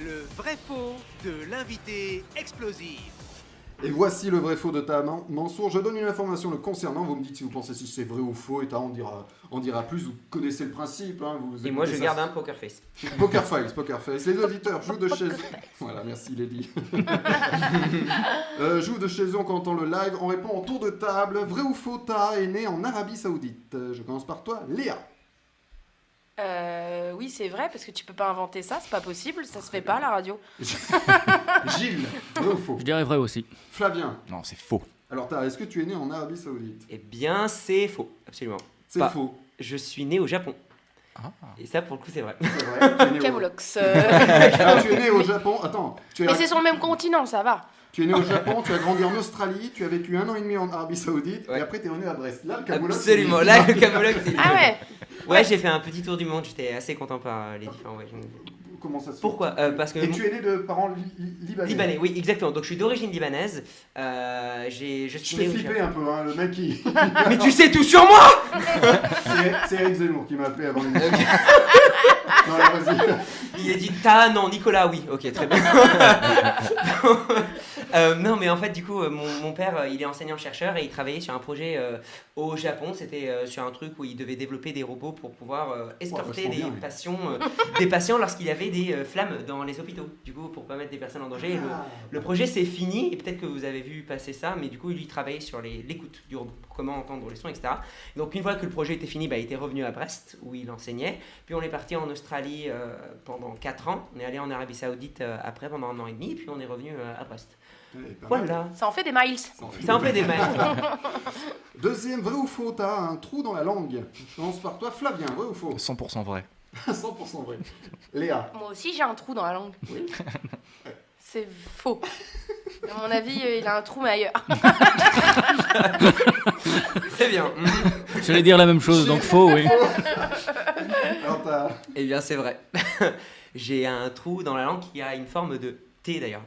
Le vrai faux de l'invité explosif. Et voici le vrai faux de ta Mansour. Je donne une information le concernant. Vous me dites si vous pensez si c'est vrai ou faux. Et ta on dira plus. Vous connaissez le principe. Hein, vous Et moi, je écoutez garde ça. un poker face. Poker face. Les auditeurs jouent de chez eux. Voilà, merci Lady. Jouent de chez eux quand on entend le live. On répond en tour de table. Vrai ou faux, Ta est né en Arabie Saoudite. Je commence par toi, Léa. Oui, c'est vrai, parce que tu peux pas inventer ça, c'est pas possible, ça se fait pas à la radio. Gilles, vrai ou faux? Je dirais vrai aussi. Flavien. Non, c'est faux. Alors, Ta, est-ce que tu es né en Arabie Saoudite? Eh bien, c'est faux, absolument. C'est Pas. faux. Je suis né au Japon. Ah. Et ça, pour le coup, c'est vrai. C'est vrai. Tu es né au... Camoulox. Alors, tu es né au Japon. Attends. Mais c'est sur le même continent, ça va. Tu es né au Japon, tu as grandi en Australie, tu as vécu 1 an et demi en Arabie Saoudite, Ouais. et après tu es revenu à Brest. Là, le Camoulox, Absolument. Là, le Camoulox, c'est... Ah ouais. Ouais, j'ai fait un petit tour du monde. J'étais assez content par les différents voyages. Comment ça se fait? Pourquoi Parce que... Et tu es né de parents libanais. Libanais, oui, exactement. Donc, je suis d'origine libanaise. Je Je suis t'ai né au flippé Japon. un peu, hein, le mec qui... Mais tu sais tout sur moi. C'est Eric Zemmour qui m'a appelé avant l'émission. Non, là, vas-y. Il a dit Ta, non, Nicolas, oui. Ok, très bien. Non, mais en fait, du coup, mon père, il est enseignant-chercheur et il travaillait sur un projet au Japon. C'était sur un truc où il devait développer des robots pour pouvoir escorter vachement bien, oui. des patients lorsqu'il y avait des flammes dans les hôpitaux. Du coup, pour pas mettre des personnes en danger. Le projet s'est fini et peut-être que vous avez vu passer ça, mais du coup, il travaillait sur l'écoute du robot, comment entendre les sons, etc. Donc, une fois que le projet était fini, il était revenu à Brest où il enseignait. Puis, on est parti en Australie pendant 4 ans. On est allé en Arabie Saoudite après pendant 1 an et demi. Puis, on est revenu à Brest. Ouais, pas mal. Voilà. Ça en fait des miles. Ça en fait des mails. Deuxième, vrai ou faux, tu as un trou dans la langue. Je commence par toi, Flavien, vrai ou faux? 100% vrai. 100% vrai. Léa. Moi aussi, j'ai un trou dans la langue. C'est faux. À mon avis, il a un trou, mais ailleurs. C'est bien. J'allais dire la même chose, donc faux, oui. Alors, t'as... Eh bien, c'est vrai. J'ai un trou dans la langue qui a une forme de T d'ailleurs.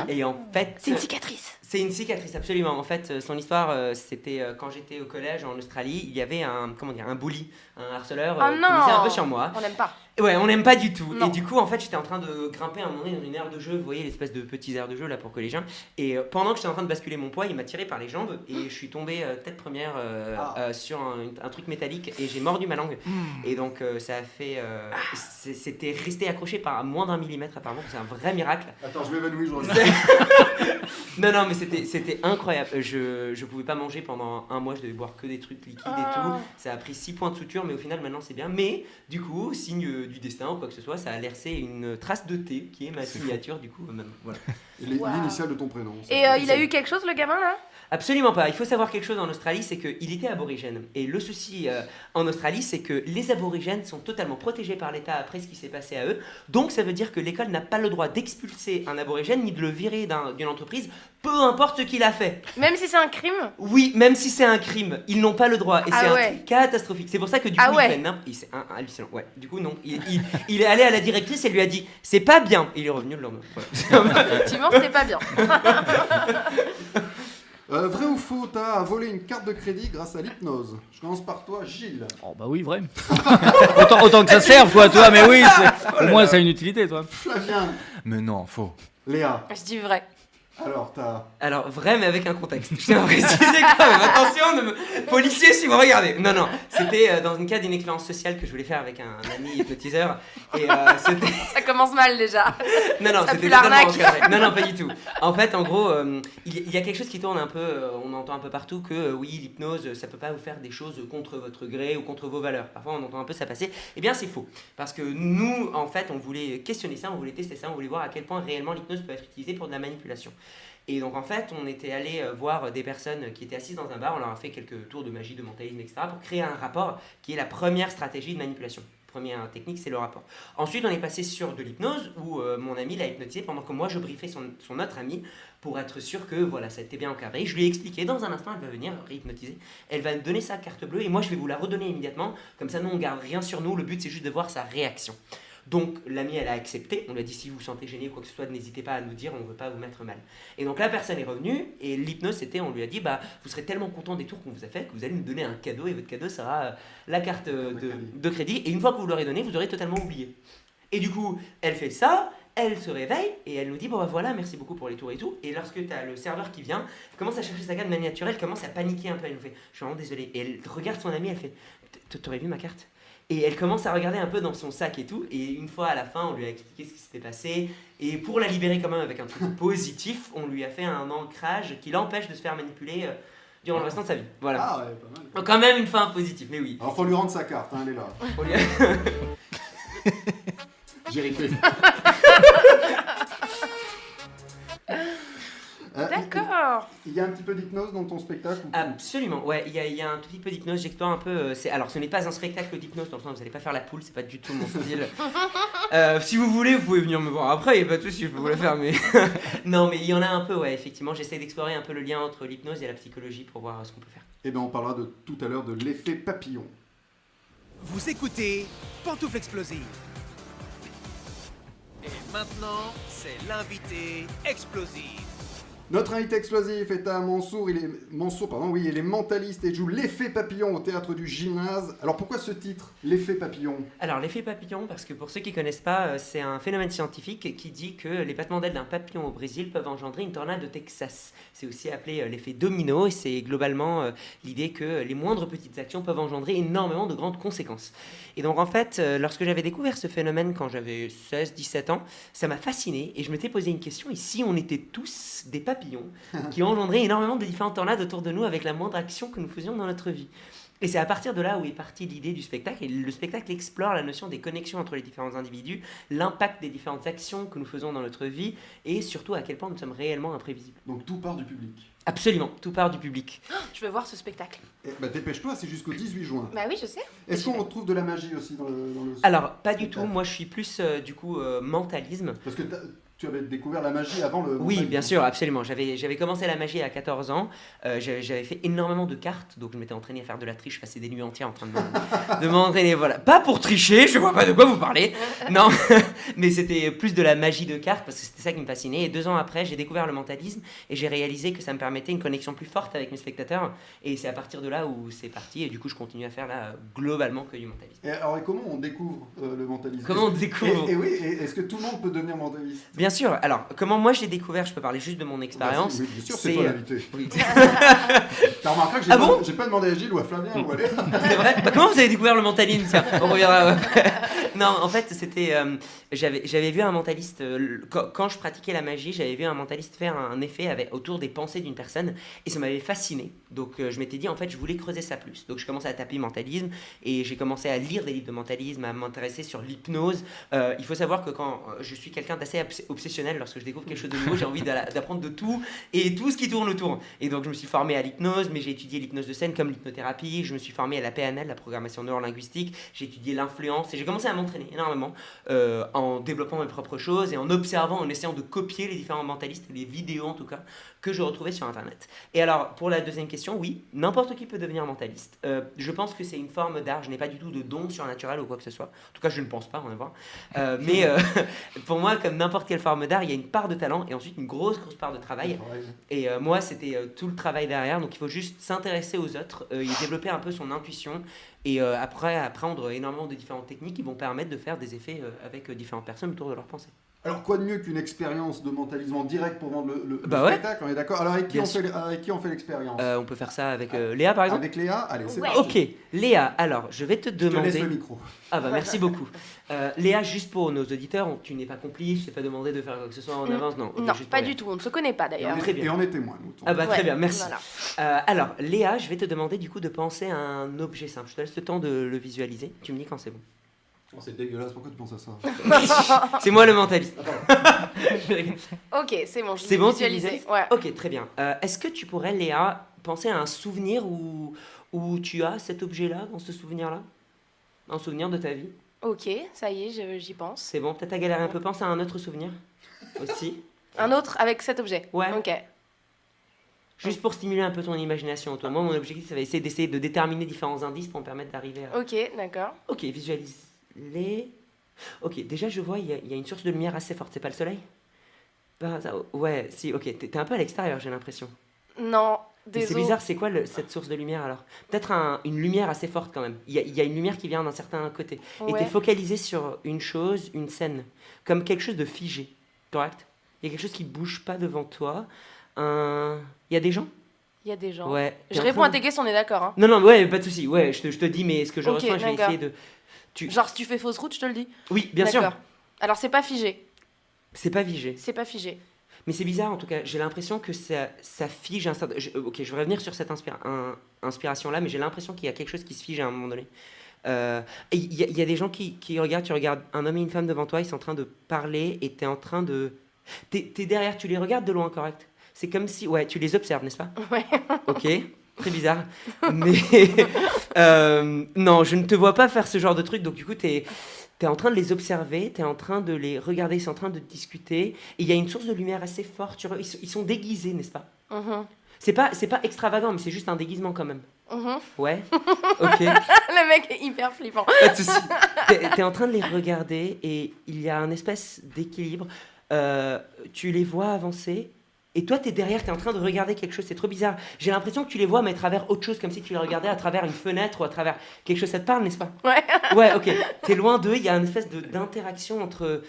Et en fait, C'est une cicatrice. c'est une cicatrice, absolument. En fait, son histoire, c'était quand j'étais au collège en Australie, il y avait un bully, un harceleur Oh qui non. misait un peu sur moi. On n'aime pas. Ouais, on n'aime pas du tout. Non. Et du coup, en fait, j'étais en train de grimper à un moment donné dans une aire de jeu, vous voyez l'espèce de petits aires de jeu là pour collégiens. Et pendant que j'étais en train de basculer mon poids, il m'a tiré par les jambes et je suis tombé tête première sur un truc métallique et j'ai mordu ma langue. Et donc, ça a fait. C'était resté accroché par moins d'1 millimètre apparemment, c'est un vrai miracle. Attends, je m'évanouis, je reviens. Non, mais c'était incroyable. Je pouvais pas manger pendant 1 mois, je devais boire que des trucs liquides et tout. Ça a pris 6 points de suture, mais au final, maintenant c'est bien. Mais du coup, signe du destin ou quoi que ce soit, ça a laissé une trace de T qui est ma signature, du coup, même. Voilà. L'initiale de ton prénom. Et il a eu quelque chose, le gamin, là? Absolument pas. Il faut savoir quelque chose en Australie, c'est qu'il était aborigène. Et le souci en Australie, c'est que les aborigènes sont totalement protégés par l'État après ce qui s'est passé à eux. Donc ça veut dire que l'école n'a pas le droit d'expulser un aborigène ni de le virer d'une entreprise, peu importe ce qu'il a fait. Même si c'est un crime? Oui, même si c'est un crime, ils n'ont pas le droit. Et Ah c'est ouais. un truc catastrophique. C'est pour ça que du coup, il fait c'est hallucinant. Ouais. Du coup, non. Il est allé à la directrice et lui a dit c'est pas bien. Et il est revenu le lendemain. Voilà. Effectivement, c'était pas bien. Vrai ou faux, t'as volé une carte de crédit grâce à l'hypnose. Je commence par toi, Gilles. Oh bah oui, vrai. autant que ça serve, quoi, toi, mais oui, au moins ça a une utilité, toi. Flavien. Mais non, faux. Léa. Je dis vrai. Alors, t'as... Alors, vrai, mais avec un contexte. Je tiens à préciser quand même. Attention, policiers, si vous regardez. Non, c'était dans le cadre d'une expérience sociale que je voulais faire avec un ami hypnotiseur. Et c'était... Ça commence mal, déjà. Non, Ça c'était pue totalement l'arnaque. encadré. Non, pas du tout. En fait, en gros, il y a quelque chose qui tourne un peu, on entend un peu partout que oui, l'hypnose, ça peut pas vous faire des choses contre votre gré ou contre vos valeurs. Parfois, on entend un peu ça passer. Eh bien, c'est faux. Parce que nous, en fait, on voulait questionner ça, on voulait tester ça, on voulait voir à quel point réellement l'hypnose peut être utilisée pour de la manipulation. Et donc en fait, on était allé voir des personnes qui étaient assises dans un bar, on leur a fait quelques tours de magie, de mentalisme, etc. pour créer un rapport qui est la première stratégie de manipulation. Première technique, c'est le rapport. Ensuite, on est passé sur de l'hypnose où mon ami l'a hypnotisé pendant que moi je briefais son autre ami pour être sûr que voilà, ça était bien encadré. Je lui ai expliqué, dans un instant, elle va venir réhypnotiser, elle va me donner sa carte bleue et moi je vais vous la redonner immédiatement. Comme ça, nous on garde rien sur nous, le but c'est juste de voir sa réaction. Donc l'amie elle a accepté, on lui a dit si vous vous sentez gêné ou quoi que ce soit, n'hésitez pas à nous dire, on ne veut pas vous mettre mal. Et donc la personne est revenue et l'hypnose c'était, on lui a dit vous serez tellement content des tours qu'on vous a fait que vous allez nous donner un cadeau et votre cadeau sera la carte de crédit et une fois que vous l'aurez donné, vous aurez totalement oublié. Et du coup, elle fait ça, elle se réveille et elle nous dit bon bah voilà, merci beaucoup pour les tours et tout. Et lorsque tu as le serveur qui vient, commence à chercher sa carte de manière naturelle, commence à paniquer un peu. Elle nous fait je suis vraiment désolée. Et elle regarde son amie, elle fait t'aurais vu ma carte? Et elle commence à regarder un peu dans son sac et tout. Et une fois à la fin, on lui a expliqué ce qui s'était passé. Et pour la libérer quand même avec un truc positif, on lui a fait un ancrage qui l'empêche de se faire manipuler durant le restant de sa vie. Voilà. Ah ouais, pas mal. Donc quand même une fin positive, mais oui. Alors faut lui rendre sa carte, hein, elle est là. On lui a- J'ai ripé. D'accord. Il y a un petit peu d'hypnose dans ton spectacle ou... Absolument, ouais, il y a un tout petit peu d'hypnose, j'explore un peu. Alors, ce n'est pas un spectacle d'hypnose, dans le sens où vous n'allez pas faire la poule, c'est pas du tout mon style. Si vous voulez, vous pouvez venir me voir après, il n'y a pas de souci, je peux vous la faire, mais. Non, mais il y en a un peu, ouais, effectivement, j'essaie d'explorer un peu le lien entre l'hypnose et la psychologie pour voir ce qu'on peut faire. Eh bien, on parlera de, tout à l'heure de l'effet papillon. Vous écoutez Pantoufle Explosive. Et maintenant, c'est l'invité explosif. Notre invité explosif est à Mansour, il est mentaliste et joue l'effet papillon au théâtre du Gymnase. Alors pourquoi ce titre, l'effet papillon? Alors, l'effet papillon, parce que pour ceux qui ne connaissent pas, c'est un phénomène scientifique qui dit que les battements d'ailes d'un papillon au Brésil peuvent engendrer une tornade au Texas. C'est aussi appelé l'effet domino, et c'est globalement l'idée que les moindres petites actions peuvent engendrer énormément de grandes conséquences. Et donc, en fait, lorsque j'avais découvert ce phénomène quand j'avais 16-17 ans, ça m'a fasciné, et je m'étais posé une question, et si on était tous des papillons qui engendraient énormément de différentes tornades autour de nous avec la moindre action que nous faisions dans notre vie. Et c'est à partir de là où est partie l'idée du spectacle. Et le spectacle explore la notion des connexions entre les différents individus, l'impact des différentes actions que nous faisons dans notre vie et surtout à quel point nous sommes réellement imprévisibles. Donc tout part du public. Absolument, tout part du public. Je veux voir ce spectacle. Eh ben, dépêche-toi, c'est jusqu'au 18 juin. Bah oui, je sais. Est-ce qu'on retrouve de la magie aussi dans le Alors, pas du tout. spectacle? Moi, je suis plus mentalisme. Parce que tu avais découvert la magie avant le... Oui, mentalisme. bien sûr, absolument. J'avais commencé la magie à 14 ans. J'avais fait énormément de cartes, donc je m'étais entraîné à faire de la triche. Je passais des nuits entières en train de m'entraîner. Voilà. Pas pour tricher, je vois pas de quoi vous parlez. Non, mais c'était plus de la magie de cartes parce que c'était ça qui me fascinait. Et 2 ans après, j'ai découvert le mentalisme et j'ai réalisé que ça me permettait une connexion plus forte avec mes spectateurs. Et c'est à partir de là où c'est parti. Et du coup, je continue à faire là globalement que du mentalisme. Et alors, et comment on découvre le mentalisme? Comment on découvre? Et oui, est-ce que tout le monde peut devenir mentaliste? Bien sûr. Alors, comment moi je l'ai découvert, je peux parler juste de mon expérience. Oui, bien sûr, c'est toi l'invité. Oui. T'as remarqué que j'ai pas demandé à Gilles ou à Flavien où aller. C'est vrai. Comment vous avez découvert le mentalisme? Tiens, on reviendra après. Non, en fait, c'était. J'avais vu un mentaliste. Quand je pratiquais la magie, j'avais vu un mentaliste faire un effet autour des pensées d'une personne et ça m'avait fasciné. Donc, je m'étais dit, en fait, je voulais creuser ça plus. Donc, je commençais à taper mentalisme et j'ai commencé à lire des livres de mentalisme, à m'intéresser sur l'hypnose. Il faut savoir que quand je suis quelqu'un d'assez obsessionnel, lorsque je découvre quelque chose de nouveau, j'ai envie d'apprendre de tout et tout ce qui tourne autour. Et donc, je me suis formé à l'hypnose, mais j'ai étudié l'hypnose de scène comme l'hypnothérapie. Je me suis formé à la PNL, la programmation neurolinguistique. J'ai étudié l'influence et j'ai commencé à m'entraîner énormément en développant mes propres choses et en observant, en essayant de copier les différents mentalistes, les vidéos en tout cas, que je retrouvais sur Internet. Et alors, pour la deuxième question, oui, n'importe qui peut devenir mentaliste. Je pense que c'est une forme d'art. Je n'ai pas du tout de don surnaturel ou quoi que ce soit. En tout cas, je ne pense pas en avoir. Mais pour moi, comme n'importe quelle forme d'art, il y a une part de talent et ensuite une grosse part de travail. Et moi, c'était tout le travail derrière. Donc, il faut juste s'intéresser aux autres et développer un peu son intuition. Et après, apprendre énormément de différentes techniques qui vont permettre de faire des effets avec différentes personnes autour de leurs pensées. Alors, quoi de mieux qu'une expérience de mentalisme en direct pour vendre le Bah ouais. spectacle, on est d'accord? Alors, avec qui Bien on fait l'expérience? On peut faire ça avec Léa, par exemple. Avec Léa? Allez, c'est Ouais. parti. Ok, Léa, alors, je vais te Je te laisse demander... le micro. Ah bah merci beaucoup. Léa, juste pour nos auditeurs, tu n'es pas complice, je t'ai pas demandé de faire quoi que ce soit en avance, non. ok, Non, juste pas pour du tout. On ne se connaît pas Et d'ailleurs. Très bien. on est témoins, nous. Ah bah très Ouais, bien, merci. voilà. Alors, Léa, je vais te demander du coup de penser à un objet simple. Je te laisse le temps de le visualiser. Tu me dis quand c'est bon. Oh, c'est dégueulasse, pourquoi tu penses à ça? C'est moi le mentaliste. Ok, c'est bon. C'est bon, tu visualisé. disais Ouais. Ok, très bien. Est-ce que tu pourrais, Léa, penser à un souvenir où tu as cet objet-là, dans ce souvenir-là? Un souvenir de ta vie? Ok, ça y est, j'y pense. C'est bon, peut-être à galérer un peu. Pense à un autre souvenir aussi. Un autre avec cet objet. Ouais. Ok. Juste pour stimuler un peu ton imagination. Toi, moi, mon objectif, ça va d'essayer de déterminer différents indices pour me permettre d'arriver à... Ok, d'accord. Ok, visualise-les. Ok, déjà, je vois, il y a une source de lumière assez forte. C'est pas le soleil? Ouais, si, ok. T'es un peu à l'extérieur, j'ai l'impression. Non, Mais c'est os. bizarre, c'est quoi cette source de lumière alors? Peut-être une lumière assez forte quand même. Il y a une lumière qui vient d'un certain côté. Et Ouais. t'es focalisé sur une chose, une scène, comme quelque chose de figé, correct? Il y a quelque chose qui bouge pas devant toi. Il y a des gens? Il y a des gens. Ouais. Je réponds à tes questions, on est d'accord. Hein. Non, non, ouais, pas de souci. Ouais, je te dis, mais ce que je Ok, ressens, je vais d'accord. essayer de. Genre, si tu fais fausse route, je te le dis. Oui, bien sûr. D'accord. Alors, c'est pas figé. C'est pas figé. C'est pas figé. Mais c'est bizarre en tout cas. J'ai l'impression que ça fige un certain. Ok, je vais revenir sur cette inspiration-là, mais j'ai l'impression qu'il y a quelque chose qui se fige à un moment donné. Et il y a des gens qui regardent, tu regardes un homme et une femme devant toi, ils sont en train de parler et t'es en train de. T'es derrière, tu les regardes de loin, correct? C'est comme si. Ouais, tu les observes, n'est-ce pas? Ouais. Ok, très bizarre. Mais. Non, je ne te vois pas faire ce genre de truc, donc du coup, t'es en train de les observer, t'es en train de les regarder, ils sont en train de discuter. Et il y a une source de lumière assez forte, ils sont déguisés, n'est-ce pas? Mhm. C'est pas extravagant, mais c'est juste un déguisement quand même. Mhm. Ouais, ok. Le mec est hyper flippant. Pas de souci. T'es en train de les regarder et il y a un espèce d'équilibre. Tu les vois avancer et toi t'es derrière, t'es en train de regarder quelque chose. C'est trop bizarre. J'ai l'impression que tu les vois mais à travers autre chose, comme si tu les regardais à travers une fenêtre ou à travers quelque chose. Ça te parle, n'est-ce pas? Ouais. Ouais, ok. T'es loin d'eux, il y a une espèce d'interaction entre...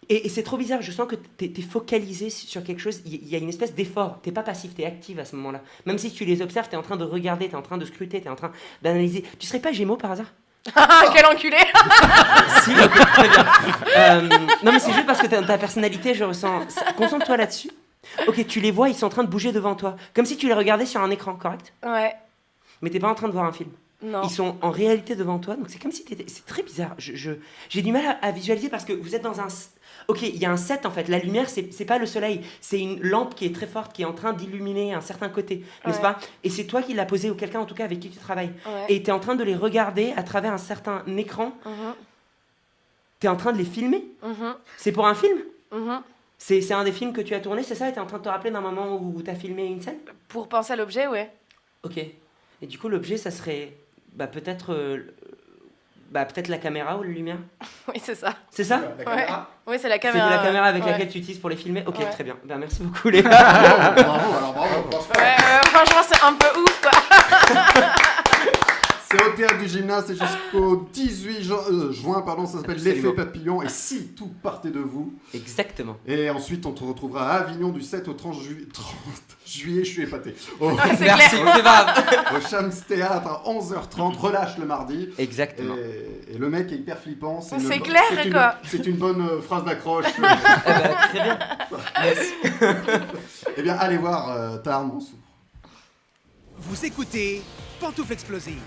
Et c'est trop bizarre, je sens que t'es focalisé sur quelque chose, il y a une espèce d'effort, t'es pas passif, t'es actif à ce moment-là. Même si tu les observes, t'es en train de regarder, t'es en train de scruter, t'es en train d'analyser. Tu serais pas Gémeaux par hasard? Quel enculé. Si, ok, très bien. Non mais c'est juste parce que ta personnalité, je ressens... Concentre-toi là-dessus. Ok, tu les vois, ils sont en train de bouger devant toi, comme si tu les regardais sur un écran, correct? Ouais. Mais t'es pas en train de voir un film. Non. Ils sont en réalité devant toi, donc c'est comme si t'étais... C'est très bizarre, j'ai du mal à visualiser parce que vous êtes dans un... Ok, il y a un set en fait, la lumière c'est pas le soleil, c'est une lampe qui est très forte, qui est en train d'illuminer un certain côté, n'est-ce Ouais. pas? Et c'est toi qui l'as posé ou quelqu'un en tout cas avec qui tu travailles. Ouais. Et t'es en train de les regarder à travers un certain écran, Mhm. t'es en train de les filmer. Mhm. C'est pour un film? Mhm. C'est un des films que tu as tourné, c'est ça? Et t'es en train de te rappeler d'un moment où t'as filmé une scène? Pour penser à l'objet, ouais. Ok. Et du coup l'objet ça serait peut-être peut-être la caméra ou la lumière? Oui, c'est ça. C'est ça? La caméra. Oui, c'est la C'est caméra. la caméra avec ouais. laquelle tu utilises pour les filmer? Ok, Ouais. très bien. Merci beaucoup les gars. Bravo, alors bravo, franchement. Ouais, franchement, c'est un peu ouf, quoi. C'est au théâtre du gymnase, c'est jusqu'au 18 juin, ça s'appelle Absolument. l'effet papillon. Et si tout partait de vous. Exactement. Et ensuite, on te retrouvera à Avignon du 7 au 30 juillet, je suis épaté. Au, C'est Merci, clair. c'est grave. au Shams Théâtre à 11h30, relâche le mardi. Exactement. Et le mec est hyper flippant. C'est une- clair, c'est une- quoi. C'est une bonne phrase d'accroche. Très bien. Eh bien, allez voir Tahar Mansour. Vous écoutez Pantoufle Explosive.